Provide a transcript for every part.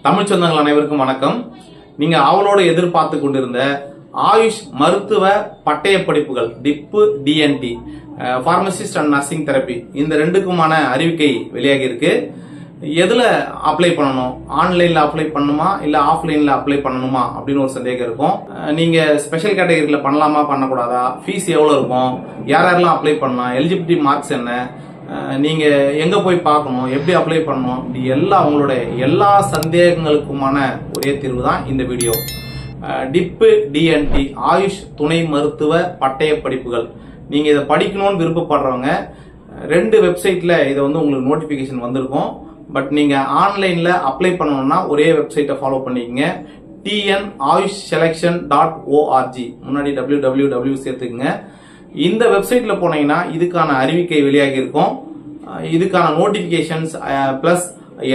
தமிழ் சொந்தங்கள் அனைவருக்கும் வணக்கம். நீங்க ஆவலோடு எதிர்பார்த்து கொண்டிருந்த ஆயுஷ் மருத்துவ பட்டய படிப்புகள் டிப்பு டிஎன்டி பார்மசிஸ்ட் அண்ட் நர்சிங் தெரப்பி இந்த ரெண்டுக்குமான அறிவிக்கை வெளியாகி இருக்கு. எதுல அப்ளை பண்ணணும், ஆன்லைன்ல அப்ளை பண்ணணுமா இல்ல ஆஃப்லைன்ல அப்ளை பண்ணணுமா அப்படின்னு ஒரு சந்தேகம் இருக்கும். நீங்க ஸ்பெஷல் கேட்டகரியில பண்ணலாமா பண்ணக்கூடாதா, ஃபீஸ் எவ்வளவு இருக்கும், யாரெல்லாம் அப்ளை பண்ணலாம், எலிஜிபிலிட்டி மார்க்ஸ் என்ன, நீங்க எங்க போய் பார்க்கணும், எப்படி அப்ளை பண்ணணும், இப்படி உங்களுடைய எல்லா சந்தேகங்களுக்குமான ஒரே தீர்வு தான் இந்த வீடியோ. டிப்பு டிஎன்டி ஆயுஷ் துணை மருத்துவ பட்டய படிப்புகள். நீங்க இதை படிக்கணும்னு விருப்பப்படுறவங்க ரெண்டு வெப்சைட்ல இதை உங்களுக்கு நோட்டிபிகேஷன் வந்திருக்கும். பட் நீங்க ஆன்லைன்ல அப்ளை பண்ணணும்னா ஒரே வெப்சைட்டை ஃபாலோ பண்ணிக்கங்க. tnayushselection.org முன்னாடி www சேர்த்துக்குங்க. இந்த வெப்சைட்ல போனீங்கன்னா இதுக்கான அறிவிக்கை வெளியாகி இருக்கும். இதுக்கான நோட்டிபிகேஷன்ஸ் பிளஸ்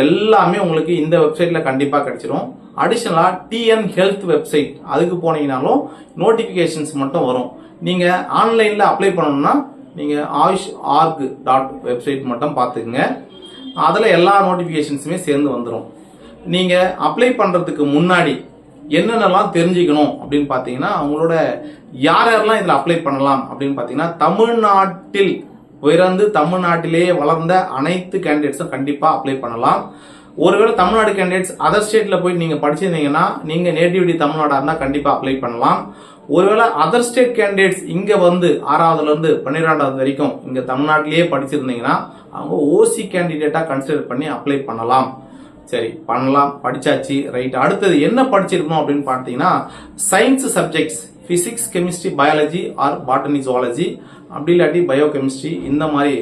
எல்லாமே உங்களுக்கு இந்த வெப்சைட்ல கண்டிப்பா கிடைச்சிரும். அடிஷனலா டிஎன் ஹெல்த் வெப்சைட் அதுக்கு போனீங்கன்னாலும் நோட்டிபிகேஷன்ஸ் மட்டும் வரும். நீங்க ஆன்லைன்ல அப்ளை பண்ணணும்னா நீங்க ayush.org வெப்சைட் மட்டும் பார்த்துக்குங்க. அதுல எல்லா நோட்டிபிகேஷன்ஸுமே சேர்ந்து வந்துடும். நீங்க அப்ளை பண்றதுக்கு முன்னாடி என்னென்னலாம் தெரிஞ்சுக்கணும் அப்படின்னு பாத்தீங்கன்னா, அவங்களோட யாரெல்லாம் இதுல அப்ளை பண்ணலாம் அப்படின்னு பாத்தீங்கன்னா, தமிழ்நாட்டில் பிறந்து தமிழ்நாட்டிலேயே வளர்ந்த அனைத்து கேண்டிடேட்ஸும் கண்டிப்பா அப்ளை பண்ணலாம். ஒருவேளை தமிழ்நாடு கேண்டிடேட்ஸ் அதர் ஸ்டேட்ல போய் நீங்க படிச்சிருந்தீங்கன்னா, நீங்க நேட்டிவிட்டி தமிழ்நாடா இருந்தா கண்டிப்பா அப்ளை பண்ணலாம். ஒருவேளை அதர் ஸ்டேட் கேண்டிடேட்ஸ் இங்க வந்து 6வதுல இருந்து 12வது வரைக்கும் இங்க தமிழ்நாட்டிலேயே படிச்சிருந்தீங்கன்னா அவங்க ஓசி கேண்டிடேட்டா கன்சிடர் பண்ணி அப்ளை பண்ணலாம். சரி, பண்ணலாம், படிச்சாச்சு, ரைட். அடுத்தது என்ன படிச்சிருக்கணும் அப்படின்னு பார்த்தீங்கன்னா, science subjects physics, chemistry, biology R botany, zoology, அப்படி இல்லாட்டி பயோ கெமிஸ்ட்ரி, இந்த மாதிரி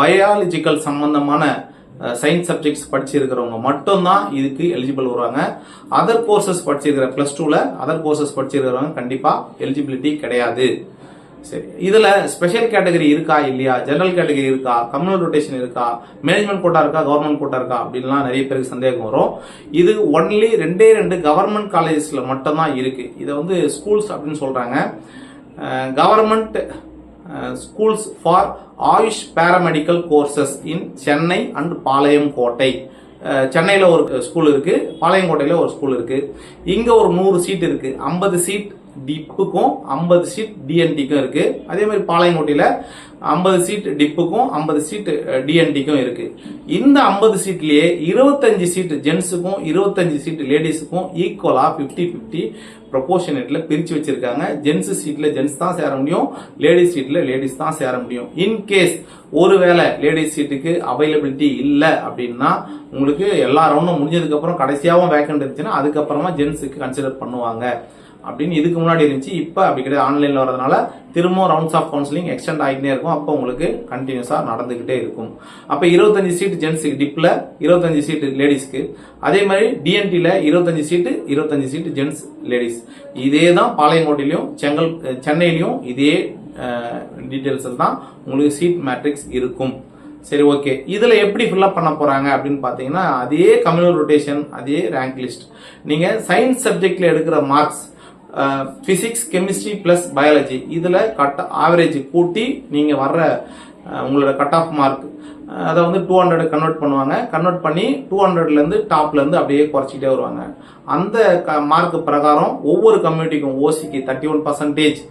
பயாலஜிக்கல் சம்பந்தமான சயின்ஸ் சப்ஜெக்ட்ஸ் படிச்சிருக்கிறவங்க மட்டும்தான் இதுக்கு எலிஜிபிள் வருவாங்க. அதர் கோர்சஸ் படிச்சிருக்கிற +2ல அதர் கோர்சஸ் படிச்சிருக்கிறவங்க கண்டிப்பா எலிஜிபிலிட்டி கிடையாது. சரி, இதுல ஸ்பெஷல் கேட்டகரி இருக்கா இல்லையா, ஜெனரல் கேட்டகரி இருக்கா, கம்யூனல் ரொட்டேஷன் இருக்கா, மேனேஜ்மெண்ட் கோட்டா இருக்கா, கவர்மெண்ட் கோட்டா இருக்கா அப்படின்லாம் நிறைய பேருக்கு சந்தேகம் வரும். இது ஒன்லி ரெண்டே கவர்மெண்ட் காலேஜஸ்ல மட்டும் தான் இருக்கு. இதை ஸ்கூல்ஸ் அப்படின்னு சொல்றாங்க. Government schools for AYUSH paramedical courses in Chennai and Palayamkottai. சென்னையில ஒரு ஸ்கூல் இருக்கு, பாளையங்கோட்டையில ஒரு ஸ்கூல் இருக்கு. இங்க ஒரு 100 சீட் இருக்கு. 50 சீட் டிப்புக்கும் 50 சீட் டிஎன்டிக்கும் இருக்கு. அதே மாதிரி பாளையங்கோட்டையில 50 சீட் டிப்புக்கும் 50 சீட் டிஎன்டிக்கும் இருக்கு. இந்த 50 சீட்லயே 25 சீட் ஜென்ஸுக்கும் 25 சீட் லேடிஸுக்கும் ஈக்குவலா 50-50 ப்ரொபோர்ஷனேட்ல பிரிச்சு வச்சிருக்காங்க. ஜென்ஸ் சீட்ல ஜென்ஸ் தான் சேர முடியும், லேடிஸ் சீட்ல லேடிஸ் தான் சேர முடியும். இன்கேஸ் ஒருவேளை லேடிஸ் சீட்டுக்கு அவைலபிலிட்டி இல்ல அப்படின்னா உங்களுக்கு எல்லா ரவுண்டும் முடிஞ்சதுக்கு அப்புறம் கடைசியாவும் வேக்கண்ட் இருந்துச்சுன்னா அதுக்கப்புறமா ஜென்ஸுக்கு கன்சிடர் பண்ணுவாங்க அப்படின்னு இதுக்கு முன்னாடி இருந்துச்சு. இப்ப அப்படி கிடையாது. ஆன்லைன்ல வரதுனால திரும்ப ரவுண்ட்ஸ் ஆஃப் கவுன்சிலிங் எக்ஸ்டெண்ட் ஆகிட்டே இருக்கும். அப்போ உங்களுக்கு கண்டினியூஸா நடந்துகிட்டே இருக்கும். அப்ப 25 சீட் ஜென்ஸுக்கு டிப்ல, 25 சீட் லேடிஸ்க்கு. அதே மாதிரி டிஎன்டில 25 சீட் 25 சீட் ஜென்ஸ் லேடிஸ். இதே தான் பாளையங்கோட்டையிலும் சென்னையிலையும் இதே டீடைல்ஸ் தான் உங்களுக்கு சீட் மேட்ரிக்ஸ் இருக்கும். சரி, ஓகே. இதுல எப்படி ஃபில்அப் பண்ண போறாங்க அப்படின்னு பாத்தீங்கன்னா, அதே கம்யூனல் ரொட்டேஷன், அதே ரேங்க் லிஸ்ட். நீங்க சயின்ஸ் சப்ஜெக்ட்ல எடுக்கிற marks physics, chemistry plus biology இதுல ஆவரேஜ் கூட்டி நீங்க வர்ற உங்களோட கட் ஆஃப் மார்க் அதை 200 கன்வெர்ட் பண்ணுவாங்க. கன்வெர்ட் பண்ணி 200ல இருந்து டாப்ல இருந்து அப்படியே குறைச்சிட்டே வருவாங்க. அந்த மார்க் பிரகாரம் ஒவ்வொரு கம்யூனிட்டிக்கும் ஓசிக்கு 31%,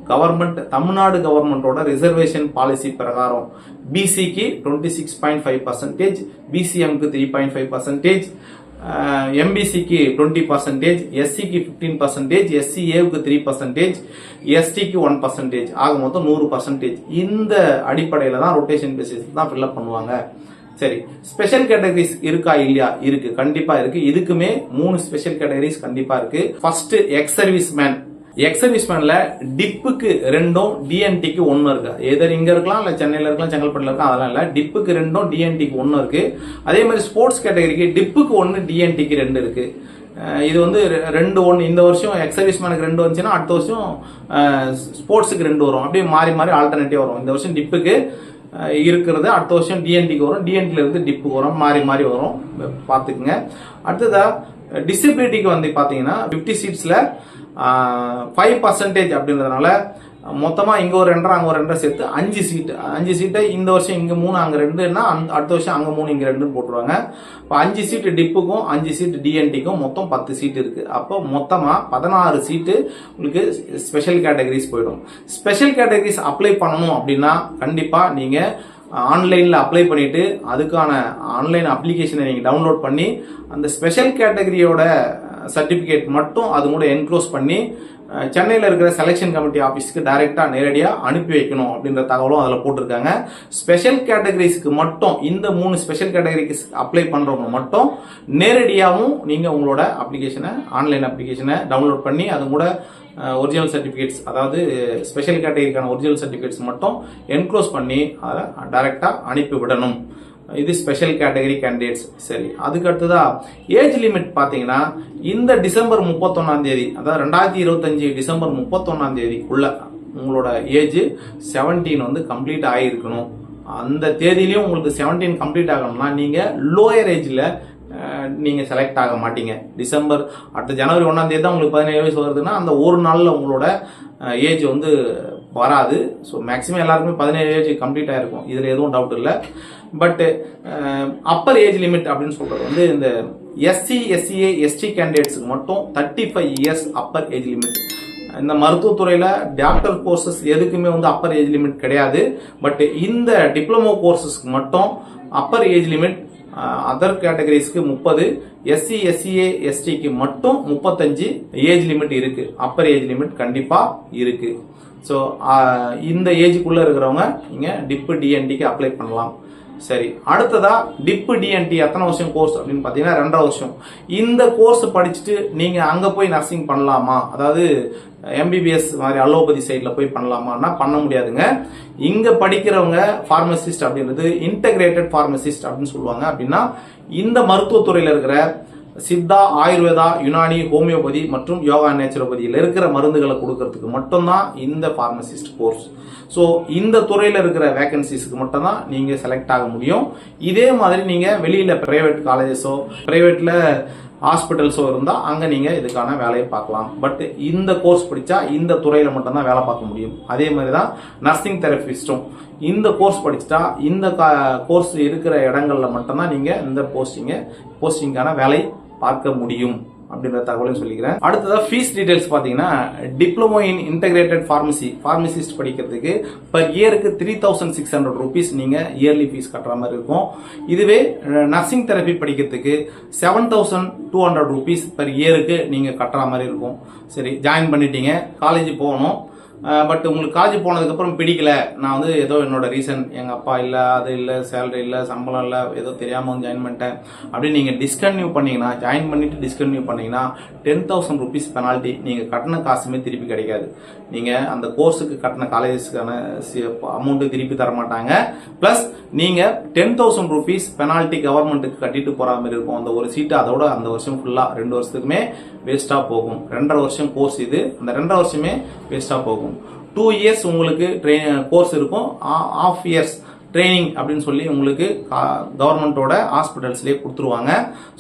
கவர்மெண்ட் தமிழ்நாடு கவர்மெண்டோட ரிசர்வேஷன் பாலிசி பிரகாரம் பிசிக்கு 26.5%, பிசிஎம்க்கு 3.5%, எம்பிசிக்கு 20%, எஸ்சிக்கு 15%, எஸ்சிஏவுக்கு 3%, எஸ்டிக்கு 1%, ஆக மொத்தம் 100%. இந்த அடிப்படையில தான் ரொட்டேஷன் பேசிஸ் தான் ஃபில்அப் பண்ணுவாங்க. சரி, ஸ்பெஷல் கேட்டகரிஸ் இருக்கா இல்லையா? இருக்கு, கண்டிப்பா இருக்கு. இதுக்குமே 3 ஸ்பெஷல் கேட்டகரிஸ் கண்டிப்பா இருக்கு. ஃபர்ஸ்ட் எக்ஸ் சர்வீஸ்மேன்ல டிப்புக்கு 2 டிஎன்டிக்கு 1 இருக்கு. எதர் இங்க இருக்கலாம், இல்ல சென்னையில இருக்கலாம், செங்கல்பட்டுல இருக்கலாம், அதெல்லாம் இல்ல. டிப்புக்கு 2 டிஎன்டிக்கு 1 இருக்கு. அதே மாதிரி ஸ்போர்ட்ஸ் கேட்டகரிக்கு டிப்புக்கு 1 டிஎன்டிக்கு 2 இருக்கு. இது 2-1. இந்த வருஷம் எக்ஸ் சர்வீஸ்மேனுக்கு 2 வந்துச்சுன்னா அடுத்த வருஷம் ஸ்போர்ட்ஸுக்கு 2 வரும். அப்படியே மாறி மாறி ஆல்டர்னேட்டிவ் வரும். இந்த வருஷம் டிப்புக்கு இருக்கிறது அடுத்த வருஷம் டிஎன்டிக்கு வரும், டிஎன்டில இருந்து டிப்புக்கு வரும், மாறி மாறி வரும், பாத்துக்குங்க. அடுத்ததா டிசபிலிட்டிக்கு பாத்தீங்கன்னா 50 சீட்ஸ்ல 5% அப்படின்றதுனால மொத்தமா இங்க ஒரு 2 அங்க ஒரு 2 சேர்த்து 5 சீட்டை இந்த வருஷம் இங்க 3 அங்க 2ன்னா அடுத்த வருஷம் அங்க 3 இங்க 2 போட்டுருவாங்க. இப்போ 5 சீட்டு டிப்புக்கும் 5 சீட்டு டிஎன்டிக்கும் மொத்தம் 10 சீட் இருக்கு. அப்போ மொத்தமா 16 சீட்டு உங்களுக்கு ஸ்பெஷல் கேட்டகரிஸ் போயிடும். ஸ்பெஷல் கேட்டகரிஸ் அப்ளை பண்ணணும் அப்படின்னா கண்டிப்பா நீங்க ஆன்லைன்ல அப்ளை பண்ணிட்டு அதுக்கான ஆன்லைன் அப்ளிகேஷனை நீங்க டவுன்லோட் பண்ணி அந்த ஸ்பெஷல் கேட்டகரியோட சர்டிபிகேட் மட்டும் அது கூட என்க்ளோஸ் பண்ணி சென்னையில் இருக்கிற செலெக்ஷன் கமிட்டி ஆஃபீஸ்க்கு டைரக்டா நேரடியாக அனுப்பி வைக்கணும் அப்படின்ற தகவலும் அதில் போட்டிருக்காங்க. ஸ்பெஷல் கேட்டகரிஸ்க்கு மட்டும் இந்த 3 ஸ்பெஷல் கேட்டகரிக்கு அப்ளை பண்றவங்க மட்டும் நேரடியாகவும் நீங்க உங்களோட அப்ளிகேஷனை ஆன்லைன் அப்ளிகேஷனை டவுன்லோட் பண்ணி அது கூட ஒரிஜினல் சர்டிபிகேட்ஸ் அதாவது ஸ்பெஷல் கேட்டகரிக்கான ஒரிஜினல் சர்டிபிகேட்ஸ் மட்டும் என்க்ளோஸ் பண்ணி அதை டைரக்டா அனுப்பி விடணும். இது ஸ்பெஷல் கேட்டகரி கேண்டிடேட்ஸ். சரி, அதுக்கு அடுத்ததா ஏஜ் லிமிட் பாத்தீங்கன்னா இந்த டிசம்பர் 31ஆம் தேதி அதாவது 2025 டிசம்பர் 31ஆம் தேதிக்குள்ள உங்களோட ஏஜ் 17 வந்து கம்ப்ளீட் ஆகிருக்கணும். அந்த தேதியிலையும் உங்களுக்கு 17 கம்ப்ளீட் ஆகணும்னா நீங்க லோயர் ஏஜ்ல நீங்க செலக்ட் ஆக மாட்டீங்க. டிசம்பர் அடுத்த ஜனவரி 1ஆம் தேதி தான் உங்களுக்கு 17 வயசு வருதுன்னா அந்த ஒரு நாள்ல உங்களோட ஏஜ் வந்து வராது. ஸோ மேக்ஸிமம் எல்லாருக்குமே 17 ஏஜ் கம்ப்ளீட் ஆயிருக்கும், இதுல எதுவும் டவுட் இல்லை. பட் அப்பர் ஏஜ் லிமிட் அப்படின்னு சொல்றது வந்து இந்த எஸ்சி எஸ்சிஏ எஸ்டி கேண்டிடேட்ஸுக்கு மட்டும் 35 இயர்ஸ் அப்பர் ஏஜ் லிமிட். இந்த மருத்துவத்துறையில டாக்டர் கோர்சஸ் எதுக்குமே வந்து அப்பர் ஏஜ் லிமிட் கிடையாது. பட் இந்த டிப்ளமோ கோர்சஸ்க்கு மட்டும் அப்பர் ஏஜ் லிமிட் அதர் கேட்டகரிஸ்க்கு 30, எஸ்சி எஸ்சிஏ எஸ்டிக்கு மட்டும் 35 ஏஜ் லிமிட் இருக்கு. அப்பர் ஏஜ் லிமிட் கண்டிப்பா இருக்கு. ஸோ இந்த ஏஜுக்குள்ள இருக்கிறவங்க நீங்க டிப்பு டிஎன்டிக்கு அப்ளை பண்ணலாம். சரி, அடுத்ததா டிப்பு டிஎன்டி எத்தனை வருஷம் கோர்ஸ் அப்படின்னு பாத்தீங்கன்னா 2.5 வருஷம். இந்த கோர்ஸ் படிச்சுட்டு நீங்க அங்க போய் நர்சிங் பண்ணலாமா, அதாவது எம்பிபிஎஸ் மாதிரி அலோபதி சைட்ல போய் பண்ணலாமான்னா பண்ண முடியாதுங்க. இங்க படிக்கிறவங்க பார்மசிஸ்ட் அப்படின்றது இன்டகிரேட்டட் பார்மசிஸ்ட் அப்படின்னு சொல்லுவாங்க. அப்படின்னா இந்த மருத்துவத்துறையில இருக்கிற சித்தா, ஆயுர்வேதா, யுனானி, ஹோமியோபதி மற்றும் யோகா நேச்சுரோபதியில் இருக்கிற மருந்துகளை கொடுக்கறதுக்கு மட்டும்தான் இந்த பார்மசிஸ்ட் கோர்ஸ். ஸோ இந்த துறையில இருக்கிற வேகன்சிஸ்க்கு மட்டும் தான் நீங்க செலக்ட் ஆக முடியும். இதே மாதிரி நீங்க வெளியில பிரைவேட் காலேஜஸோ பிரைவேட்ல ஹாஸ்பிட்டல்ஸோ இருந்தா அங்க நீங்க இதுக்கான வேலையை பார்க்கலாம். பட் இந்த கோர்ஸ் படிச்சா இந்த துறையில மட்டும்தான் வேலை பார்க்க முடியும். அதே மாதிரிதான் நர்சிங் தெரபிஸ்டும் இந்த கோர்ஸ் படிச்சுட்டா இந்த கோர்ஸ் இருக்கிற இடங்கள்ல மட்டும்தான் நீங்க இந்த போஸ்டிங்கான வேலை பார்க்க முடியும் அப்படின்ற தகவலையும் சொல்லிக்கிறேன். அடுத்ததா ஃபீஸ் டீடைல்ஸ் பாத்தீங்கன்னா டிப்ளமோ இன் இன்டகிரேட்டட் பார்மசிஸ்ட் படிக்கிறதுக்கு பர் இயருக்கு 3600 rupees நீங்க இயர்லி ஃபீஸ் கட்டுற மாதிரி இருக்கும். இதுவே நர்சிங் தெரபி படிக்கிறதுக்கு 7200 rupees பர் இயருக்கு நீங்க கட்டுற மாதிரி இருக்கும். சரி, ஜாயின் பண்ணிட்டீங்க, காலேஜ் போகணும். பட் உங்களுக்கு காலேஜ் போனதுக்கு அப்புறம் பிடிக்கல, நான் வந்து ஏதோ என்னோட ரீசன் எங்க அப்பா இல்ல, அது இல்ல, சேலரி இல்ல, சம்பளம் இல்ல, ஏதோ தெரியாம வந்து ஜாயின் பண்ணிட்டேன் அப்படின்னு நீங்க டிஸ்கன்டினியூ பண்ணீங்கன்னா, ஜாயின் பண்ணிட்டு டிஸ்கன்டினியூ பண்ணீங்கன்னா 10,000 rupees பெனால்ட்டி. நீங்க கட்டின காசுமே திருப்பி கிடைக்காது. நீங்க அந்த கோர்ஸுக்கு கட்டின காலேஜஸ்க்கான அமௌண்ட் திருப்பி தர மாட்டாங்க. பிளஸ் நீங்க 10,000 rupees பெனால்ட்டி கவர்மெண்ட்டுக்கு கட்டிட்டு போற மாதிரி இருக்கும். அந்த ஒரு சீட்டு அதோட அந்த வருஷம் ஃபுல்லா 2 வருஷத்துக்குமே வேஸ்டா போகும். 2.5 வருஷம் கோர்ஸ் இது, அந்த 2.5 வருஷமே வேஸ்டா போகும். 2 years உங்களுக்கு கோர்ஸ் இருக்கும், half years ட்ரைனிங் அப்படின்னு சொல்லி உங்களுக்கு கவர்மெண்டோட ஹாஸ்பிட்டல்ஸ்லேயே கொடுத்துருவாங்க.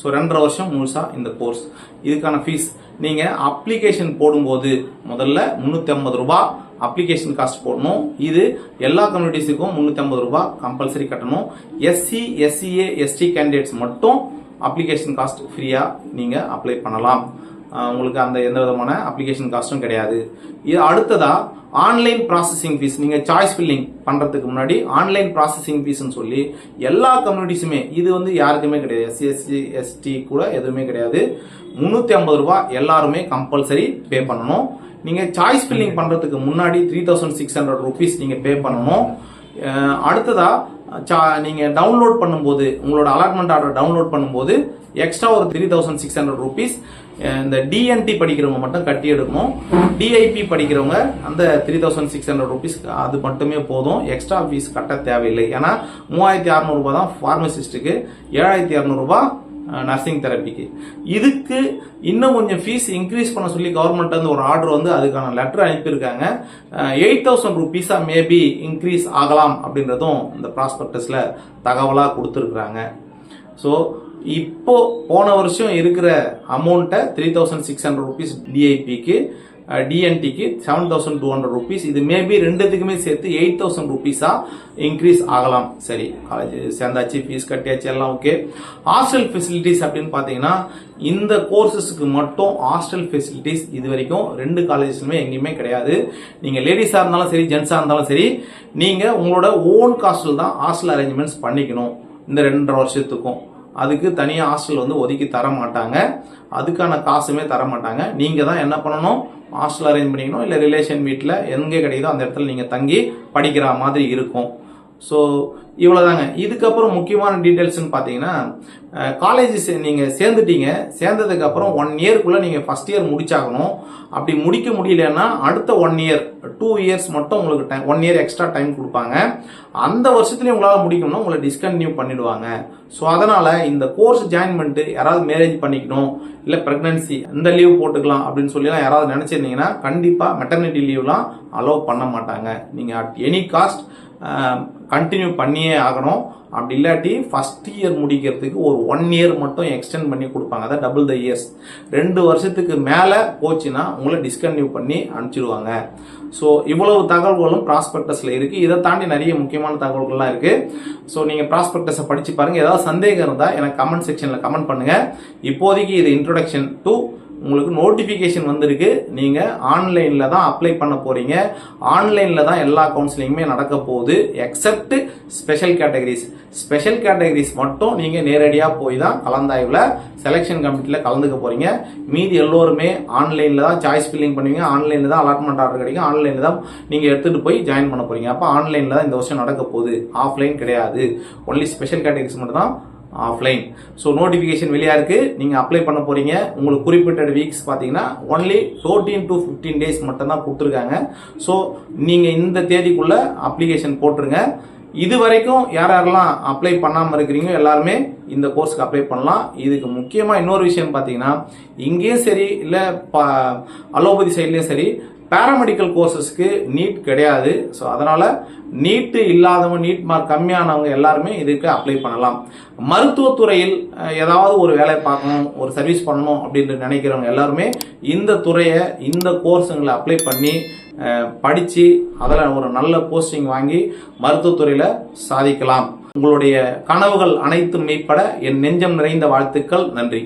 ஸோ 2.5 வருஷம் முழுசா இந்த கோர்ஸ். இதுக்கான ஃபீஸ் நீங்க அப்ளிகேஷன் போடும்போது முதல்ல 350 ரூபாய் அப்ளிகேஷன் காஸ்ட் போடணும். இது எல்லா கம்யூனிட்டிஸுக்கும் 350 ரூபாய் கம்பல்சரி கட்டணும். எஸ்சி எஸ்சிஏ எஸ்டி கேண்டிடேட்ஸ் மட்டும் அப்ளிகேஷன் காஸ்ட் ஃப்ரீயா நீங்க அப்ளை பண்ணலாம். உங்களுக்கு அந்த எந்த விதமான அப்ளிகேஷன் காஸ்டும் கிடையாது. இது அடுத்ததா ஆன்லைன் ப்ராசஸிங் ஃபீஸ். நீங்க சாய்ஸ் ஃபில்லிங் பண்றதுக்கு முன்னாடி ஆன்லைன் ப்ராசஸிங் ஃபீஸ்னு சொல்லி எல்லா கம்யூனிட்டிஸுமே, இது வந்து யாருக்குமே கிடையாது, எஸ்சி எஸ்சி எஸ்டி கூட எதுவுமே கிடையாது. 350 ரூபாய் எல்லாருமே கம்பல்சரி பே பண்ணணும். நீங்க சாய்ஸ் ஃபில்லிங் பண்றதுக்கு முன்னாடி 3600 rupees நீங்க பே பண்ணணும். அடுத்ததா நீங்க டவுன்லோட் பண்ணும்போது, உங்களோட அலாட்மெண்ட் ஆர்டர் டவுன்லோட் பண்ணும்போது எக்ஸ்ட்ரா ஒரு 3600 rupees இந்த டிஎன்டி படிக்கிறவங்க மட்டும் கட்டி எடுக்கணும். டிஐபி படிக்கிறவங்க அந்த 3600 rupees அது மட்டுமே போதும், எக்ஸ்ட்ரா ஃபீஸ் கட்ட தேவையில்லை. ஏன்னா 3600 ரூபாய் தான் பார்மசிஸ்டுக்கு, 7200 ரூபாய் நர்சிங் தெரப்பிக்கு. இதுக்கு இன்னும் கொஞ்சம் ஃபீஸ் இன்க்ரீஸ் பண்ண சொல்லி கவர்மெண்ட் வந்து ஒரு ஆர்டர் வந்து அதுக்கான லெட்டர் அனுப்பியிருக்காங்க. 8000 rupees மேபி இன்க்ரீஸ் ஆகலாம் அப்படின்றதும் இந்த ப்ராஸ்பெக்டஸ்ல தகவலா கொடுத்துருக்காங்க. ஸோ இப்போ போன வருஷம் இருக்கிற அமௌண்ட்டை 3600 rupees டிஐபிக்கு டிஎன்டிக்கு 7,200 rupees. இது மேபி ரெண்டுத்துக்குமே சேர்த்து 8,000 rupees இன்க்ரீஸ் ஆகலாம். சரி, காலேஜ் சேர்ந்தாச்சு, ஃபீஸ் கட்டியாச்சு, எல்லாம் ஓகே. ஹாஸ்டல் ஃபெசிலிட்டிஸ் அப்படின்னு பார்த்தீங்கன்னா இந்த கோர்சஸ்க்கு மட்டும் ஹாஸ்டல் ஃபெசிலிட்டிஸ் இது வரைக்கும் 2 காலேஜஸ்லுமே எங்கேயுமே கிடையாது. நீங்க லேடிஸா இருந்தாலும் சரி, ஜென்ஸா இருந்தாலும் சரி, நீங்க உங்களோட ஓன் காஸ்டில் தான் ஹாஸ்டல் அரேஞ்ச்மெண்ட்ஸ் பண்ணிக்கணும் இந்த 2.5 வருஷத்துக்கும். அதுக்கு தனியாக ஹாஸ்டல் வந்து ஒதுக்கி தர மாட்டாங்க, அதுக்கான காசுமே தர மாட்டாங்க. நீங்க தான் என்ன பண்ணணும், ஹாஸ்டல் அரேஞ்ச் பண்ணிக்கணும், இல்லை ரிலேஷன் வீட்டில் எங்கே கிடைக்குதோ அந்த இடத்துல நீங்கள் தங்கி படிக்கிற மாதிரி இருக்கும். ஸோ இவ்வளோதாங்க. இதுக்கப்புறம் முக்கியமான டீட்டெயில்ஸ்ன்னு பார்த்தீங்கன்னா, காலேஜ் நீங்கள் சேர்ந்துட்டீங்க, சேர்ந்ததுக்கு அப்புறம் 1 இயர்க்குள்ளே நீங்கள் ஃபர்ஸ்ட் இயர் முடிச்சாகணும். அப்படி முடிக்க முடியலன்னா அடுத்த 1 இயர் 2 இயர்ஸ் மட்டும் உங்களுக்கு டைம், 1 இயர் எக்ஸ்ட்ரா டைம் கொடுப்பாங்க. அந்த வருஷத்துலேயும் உங்களால் முடிக்கணும்னா உங்களை டிஸ்கண்டினியூ பண்ணிடுவாங்க. ஸோ அதனால் இந்த கோர்ஸ் ஜாயின் பண்ணிட்டு யாராவது மேரேஜ் பண்ணிக்கணும், இல்லை ப்ரெக்னன்சி இந்த லீவ் போட்டுக்கலாம் அப்படின்னு சொல்லிலாம் யாராவது நினச்சிருந்தீங்கன்னா கண்டிப்பாக மெட்டர்னிட்டி லீவ்லாம் அலோவ் பண்ண மாட்டாங்க. நீங்கள் அட் எனி காஸ்ட் கண்டினியூ பண்ணியே ஆகணும். அப்படி இல்லாட்டி ஃபர்ஸ்ட் இயர் முடிக்கிறதுக்கு ஒரு 1 இயர் மட்டும் எக்ஸ்டெண்ட் பண்ணி கொடுப்பாங்க. அதான் டபுள் த இயர்ஸ். 2 வருஷத்துக்கு மேலே போச்சுன்னா உங்களை டிஸ்கண்டினியூ பண்ணி அனுப்பிச்சிடுவாங்க. ஸோ இவ்வளவு தகவல்களும் ப்ராஸ்பெக்டஸில் இருக்குது. இதை தாண்டி நிறைய முக்கியமான தகவல்கள்லாம் இருக்குது. ஸோ நீங்கள் ப்ராஸ்பெக்டஸை படித்து பாருங்கள். ஏதாவது சந்தேகம் இருந்தால் எனக்கு கமெண்ட் செக்ஷனில் கமெண்ட் பண்ணுங்கள். இப்போதைக்கு இது இன்ட்ரோடக்ஷன் டு உங்களுக்கு நோட்டிஃபிகேஷன் வந்திருக்கு. நீங்கள் ஆன்லைனில் தான் அப்ளை பண்ண போகிறீங்க. ஆன்லைனில் தான் எல்லா கவுன்சிலிங்குமே நடக்க போகுது, accept special categories. Special categories மட்டும் நீங்கள் நேரடியாக போய் தான் கலந்தாய்வில் செலெக்ஷன் கமிட்டியில் கலந்துக்க போகிறீங்க. மீதி எல்லோருமே ஆன்லைனில் தான் சாய்ஸ் ஃபில்லிங் பண்ணுவீங்க, ஆன்லைனில் தான் அலாட்மெண்ட் ஆர்டர் கிடைக்கும், ஆன்லைனில் தான் நீங்கள் எடுத்துகிட்டு போய் ஜாயின் பண்ண போகிறீங்க. அப்போ ஆன்லைனில் தான் இந்த வருஷம் நடக்க போகுது, ஆஃப்லைன் கிடையாது. ஒன்லி ஸ்பெஷல் கேட்டகரிஸ் மட்டும் தான் ஆஃப்லைன். ஸோ நோட்டிஃபிகேஷன் வெளியாக இருக்குது, நீங்கள் அப்ளை பண்ண போகிறீங்க. உங்களுக்கு குறிப்பிட்ட வீக்ஸ் பார்த்தீங்கன்னா ஒன்லி 14 to 15 days மட்டும்தான் கொடுத்துருக்காங்க. ஸோ நீங்கள் இந்த தேதிக்குள்ளே அப்ளிகேஷன் போட்டுருங்க. இது வரைக்கும் யாரெல்லாம் அப்ளை பண்ணாமல் இருக்கிறீங்க எல்லாருமே இந்த கோர்ஸ்க்கு அப்ளை பண்ணலாம். இதுக்கு முக்கியமாக இன்னொரு விஷயம் பார்த்தீங்கன்னா, இங்கேயும் சரி இல்லை அலோபதி சைட்லேயும் சரி, பேராமெடிக்கல் கோர்சஸ்க்கு நீட் கிடையாது. ஸோ அதனால் நீட்டு இல்லாதவங்க, நீட் மார்க் கம்மியானவங்க எல்லாருமே இதுக்கு அப்ளை பண்ணலாம். மருத்துவத்துறையில் ஏதாவது ஒரு வேலை பார்க்கணும், ஒரு சர்வீஸ் பண்ணணும் அப்படின்னு நினைக்கிறவங்க எல்லாருமே இந்த துறையை, இந்த கோர்ஸுங்களை அப்ளை பண்ணி படித்து அதில் ஒரு நல்ல போஸ்டிங் வாங்கி மருத்துவத்துறையில் சாதிக்கலாம். உங்களுடைய கனவுகள் அனைத்தும் மெய்ப்பட என் நெஞ்சம் நிறைந்த வாழ்த்துக்கள். நன்றி.